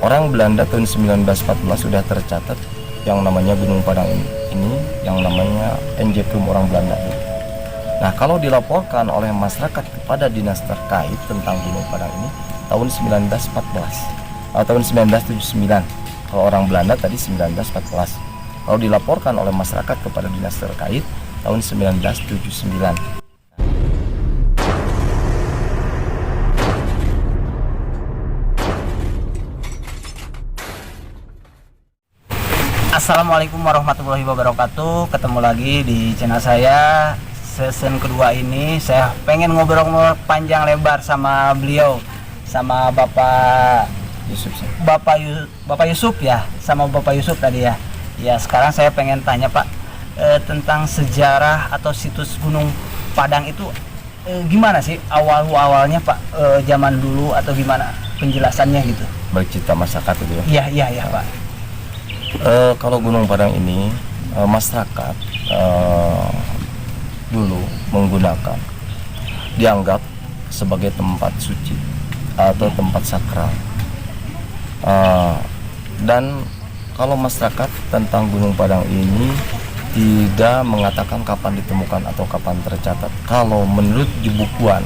orang Belanda tahun 1914 sudah tercatat yang namanya Gunung Padang ini yang namanya Enjeprum orang Belanda. Nah, kalau dilaporkan oleh masyarakat kepada dinas terkait tentang Gunung Padang ini tahun 1914 atau tahun 1979. Kalau orang Belanda tadi 1914. Kalau dilaporkan oleh masyarakat kepada dinas terkait tahun 1979. Assalamualaikum warahmatullahi wabarakatuh. Ketemu lagi di channel saya. Season kedua ini saya pengen ngobrol-ngobrol panjang lebar sama beliau, sama Bapak Yusuf. Bapak Yusuf ya, sama Bapak Yusuf tadi ya. Ya, sekarang saya pengen tanya Pak tentang sejarah atau situs Gunung Padang itu gimana sih awalnya Pak, zaman dulu atau gimana penjelasannya gitu? Bercerita masyarakat itu ya. Iya Pak. Kalau Gunung Padang ini masyarakat dulu menggunakan, dianggap sebagai tempat suci atau tempat sakral, dan kalau masyarakat tentang Gunung Padang ini tidak mengatakan kapan ditemukan atau kapan tercatat. Kalau menurut bukuan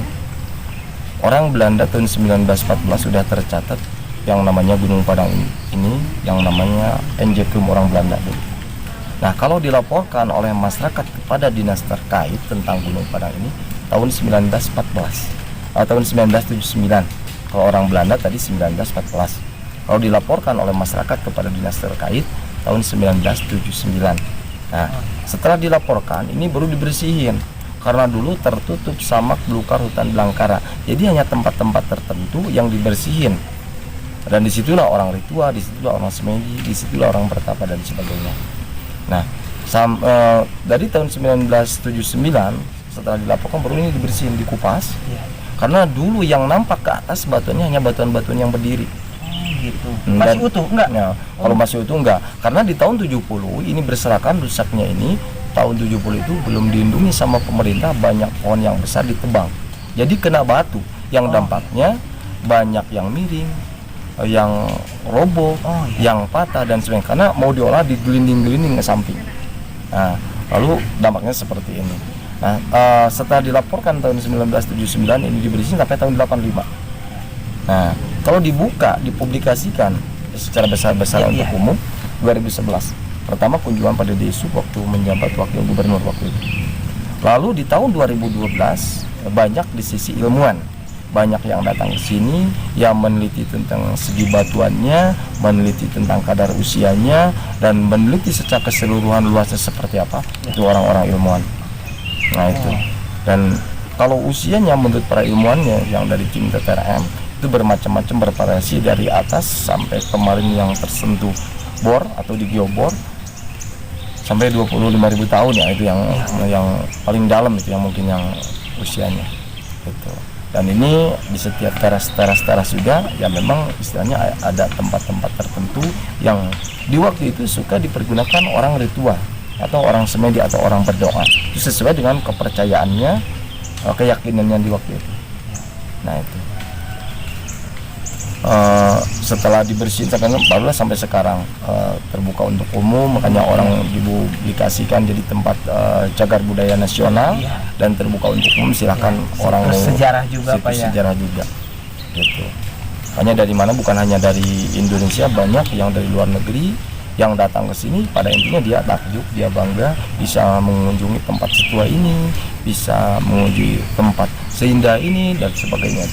orang Belanda tahun 1914 sudah tercatat yang namanya Gunung Padang ini yang namanya Enjeprum orang Belanda. Nah, kalau dilaporkan oleh masyarakat kepada dinas terkait tentang Gunung Padang ini tahun 1914 atau tahun 1979. Kalau orang Belanda tadi 1914. Kalau dilaporkan oleh masyarakat kepada dinas terkait tahun 1979. Nah, setelah dilaporkan ini baru dibersihin karena dulu tertutup samak belukar hutan belangkara. Jadi hanya tempat-tempat tertentu yang dibersihin. Dan disitulah orang ritual, disitulah orang semedi, disitulah orang bertapa dan sebagainya. Nah, dari tahun 1979 setelah dilaporkan baru ini dibersihin, dikupas. Karena dulu yang nampak ke atas batuannya hanya batuan-batuan yang berdiri. Gitu. Masih utuh enggak? Ya, kalau masih utuh enggak. Karena di tahun 70 ini berserakan rusaknya ini, tahun 70 itu belum dilindungi sama pemerintah, banyak pohon yang besar ditebang. Jadi kena batu yang dampaknya banyak yang miring, yang roboh, yang patah dan sebagainya, karena mau diolah digelinding-gelinding ke samping. Nah, lalu dampaknya seperti ini. Nah, setelah dilaporkan tahun 1979 ini dibersihin sampai tahun 85. Nah, kalau dibuka, dipublikasikan secara besar-besaran untuk umum 2011. Pertama kunjungan pada Yusuf waktu menjabat wakil gubernur waktu itu. Lalu di tahun 2012 banyak di sisi ilmuwan, banyak yang datang ke sini yang meneliti tentang segi batuannya, meneliti tentang kadar usianya, dan meneliti secara keseluruhan luasnya seperti apa. Itu orang-orang ilmuwan. Nah itu. Dan kalau usianya menurut para ilmuwannya yang dari tim TTRM itu bermacam-macam, bervariasi dari atas sampai kemarin yang tersentuh bor atau di geobor sampai 25.000 tahun ya, itu yang paling dalam, itu yang mungkin yang usianya gitu. Dan ini di setiap teras juga ya memang istilahnya ada tempat-tempat tertentu yang di waktu itu suka dipergunakan orang ritual atau orang semedi atau orang berdoa. Itu sesuai dengan kepercayaannya, keyakinannya di waktu itu. Nah itu setelah dibersihin barulah sampai sekarang terbuka untuk umum, makanya orang dipublikasikan jadi tempat cagar budaya nasional dan terbuka untuk umum. Silahkan orang sejarah juga Pak ya. Sejarah juga gitu. Hanya dari mana, bukan hanya dari Indonesia, banyak yang dari luar negeri yang datang ke sini. Pada intinya dia takjub, dia bangga bisa mengunjungi tempat setua ini, bisa mengunjungi tempat seindah ini dan sebagainya.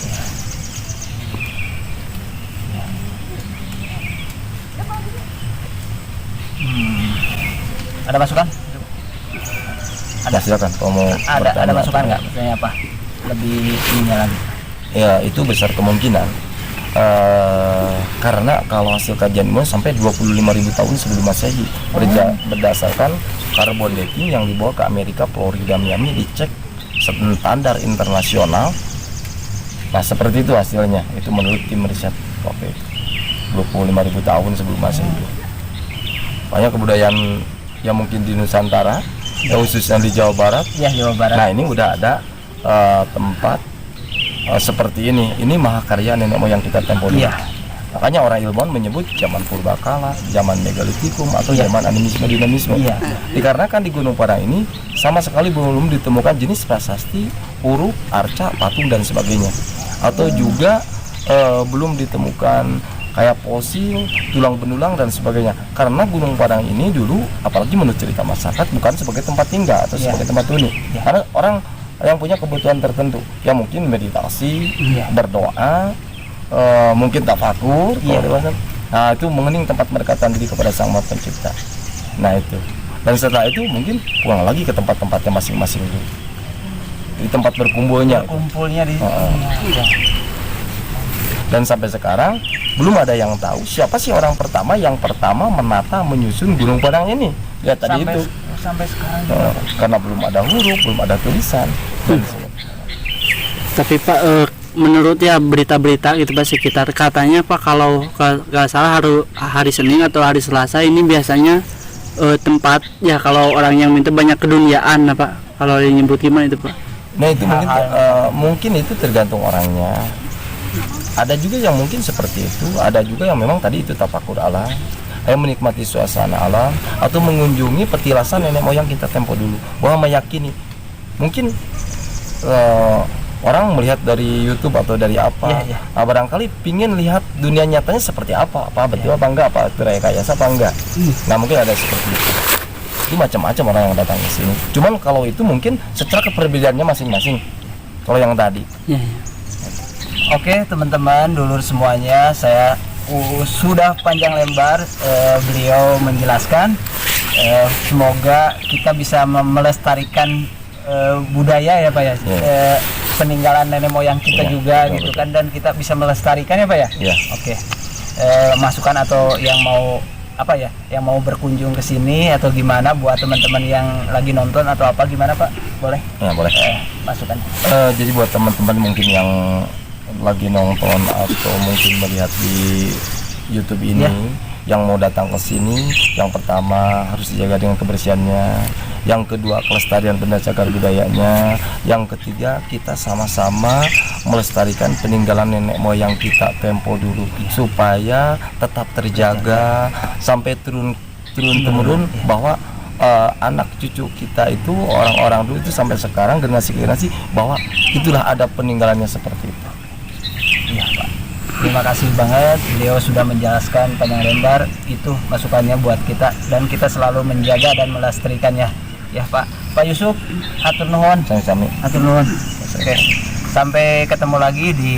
Ada masukan? Ada, silakan kalau mau ada masukan nggak? Misalnya apa? Lebih ininya lagi? Ya, itu besar kemungkinan karena kalau hasil kajian ilmuwan sampai 25.000 tahun sebelum Masehi, berdasarkan carbon dating yang dibawa ke Amerika, Florida, Miami, dicek standar internasional. Nah seperti itu hasilnya, itu menurut tim riset waktu itu 25.000 tahun sebelum Masehi. Banyak kebudayaan yang mungkin di Nusantara, khususnya di Jawa Barat. Ya, Jawa Barat. Nah ini udah ada tempat seperti ini mahakarya nenek moyang kita tempo dulu. Makanya orang ilmuwan menyebut zaman purbakala, zaman megalitikum atau zaman animisme dinamisme. Iya. Dikarenakan di Gunung Padang ini sama sekali belum ditemukan jenis prasasti, huruf, arca, patung dan sebagainya. Atau juga belum ditemukan kayak fosil, tulang benulang dan sebagainya. Karena Gunung Padang ini dulu, apalagi menurut cerita masyarakat, bukan sebagai tempat tinggal atau sebagai tempat huni. Karena orang yang punya kebutuhan tertentu, yang mungkin meditasi, berdoa, mungkin tafakur, kalau dewasa. Nah itu mengening tempat mendekatan diri kepada Sang Maha Pencipta. Nah itu. Dan setelah itu mungkin pulang lagi ke tempat-tempatnya masing-masing dulu. Di tempat berkumpulnya. Berkumpulnya di Dan sampai sekarang belum ada yang tahu siapa sih orang pertama yang menata menyusun Gunung Padang ini. Ya tadi itu. Sampai sekarang juga. Karena belum ada huruf, belum ada tulisan. Tapi Pak, menurut ya berita-berita gitu Pak sekitar, katanya Pak kalau nggak salah hari Senin atau hari Selasa ini biasanya tempat ya kalau orang yang minta banyak keduniaan Pak, kalau yang nyebut gimana itu Pak? Nah itu mungkin itu tergantung orangnya. Ada juga yang mungkin seperti itu, ada juga yang memang tadi itu tafakur alam, menikmati suasana alam, atau mengunjungi petilasan nenek moyang kita tempo dulu, bahwa meyakini mungkin orang melihat dari YouTube atau dari apa, nah, barangkali pingin lihat dunia nyatanya seperti apa betul apa enggak, apa rekayasa apa enggak. Nah mungkin ada seperti itu macam-macam orang yang datang ke sini. Cuman kalau itu mungkin secara keperbedaannya masing-masing. Kalau yang tadi. Oke teman-teman, dulur semuanya, saya sudah panjang lebar beliau menjelaskan. Semoga kita bisa melestarikan budaya ya Pak ya. Peninggalan nenek moyang kita juga gitu kan, dan kita bisa melestarikan ya Pak ya. Oke. Masukan atau yang mau yang mau berkunjung ke sini atau gimana buat teman-teman yang lagi nonton atau apa gimana Pak? Boleh? Ya boleh. Masukan. Jadi buat teman-teman mungkin yang lagi nonton atau mungkin melihat di YouTube ini, yang mau datang ke sini, yang pertama harus dijaga dengan kebersihannya, yang kedua kelestarian benda cagar budayanya, yang ketiga kita sama-sama melestarikan peninggalan nenek moyang kita tempo dulu supaya tetap terjaga sampai turun temurun, bahwa anak cucu kita itu, orang-orang dulu itu sampai sekarang generasi bahwa itulah ada peninggalannya seperti itu. Iya Pak, terima kasih banget beliau sudah menjelaskan panjang lebar, itu masukannya buat kita dan kita selalu menjaga dan melestarikannya ya Pak. Pak Yusuf, atur nuhun. Sami-sami. Atur nuhun. Oke. Sampai ketemu lagi di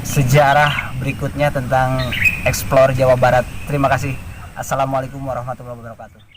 sejarah berikutnya tentang Explore Jawa Barat. Terima kasih. Assalamualaikum warahmatullahi wabarakatuh.